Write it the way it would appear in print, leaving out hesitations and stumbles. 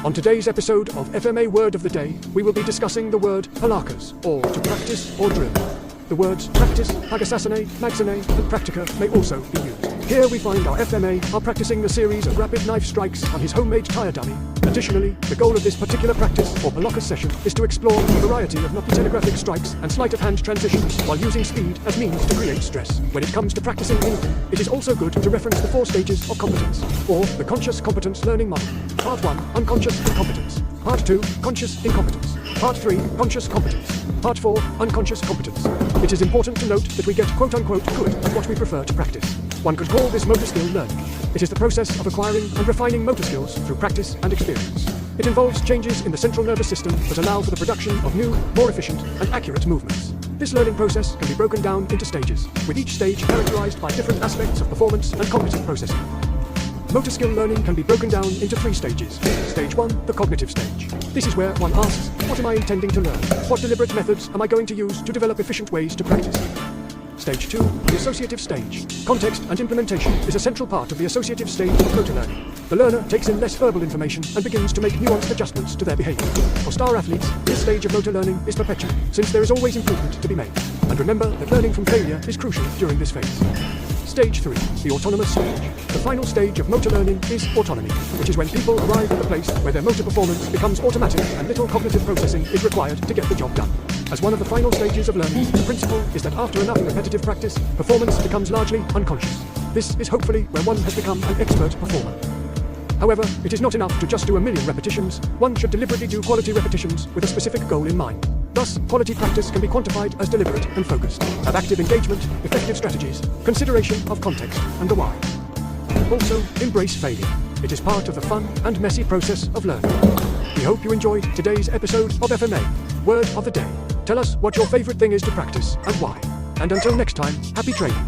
On today's episode of FMA-Word of the Day, we will be discussing the word Palákas, or to practice or drill. The words Praktis, Pagasasanay, Magsanay, and Prakrika may also be used. Here we find our FMA are practicing a series of rapid knife strikes on his homemade tire dummy. Additionally, the goal of this particular practice or Palákas session is to explore a variety of multi-telegraphic strikes and sleight-of-hand transitions while using speed as means to create stress. When it comes to practicing anything, it is also good to reference the 4 stages of competence, or the conscious competence learning model. Part 1, unconscious incompetence. Part 2, conscious incompetence. Part 3, conscious competence. Part 4, unconscious competence. It is important to note that we get quote-unquote good at what we prefer to practice. One could call this motor skill learning. It is the process of acquiring and refining motor skills through practice and experience. It involves changes in the central nervous system that allow for the production of new, more efficient, and accurate movements. This learning process can be broken down into stages, with each stage characterized by different aspects of performance and cognitive processing. Motor skill learning can be broken down into 3 stages. Stage 1, the cognitive stage. This is where one asks, what am I intending to learn? What deliberate methods am I going to use to develop efficient ways to practice? Stage 2, the associative stage. Context and implementation is a central part of the associative stage of motor learning. The learner takes in less verbal information and begins to make nuanced adjustments to their behavior. For star athletes, this stage of motor learning is perpetual, since there is always improvement to be made. And remember that learning from failure is crucial during this phase. Stage 3, the autonomous stage. The final stage of motor learning is autonomy, which is when people arrive at the place where their motor performance becomes automatic and little cognitive processing is required to get the job done. As one of the final stages of learning, the principle is that after enough repetitive practice, performance becomes largely unconscious. This is hopefully where one has become an expert performer. However, it is not enough to just do 1,000,000 repetitions. One should deliberately do quality repetitions with a specific goal in mind. Thus, quality practice can be quantified as deliberate and focused, have active engagement, effective strategies, consideration of context, and the why. Also, embrace failure. It is part of the fun and messy process of learning. We hope you enjoyed today's episode of FMA, Word of the Day. Tell us what your favorite thing is to practice and why. And until next time, happy training.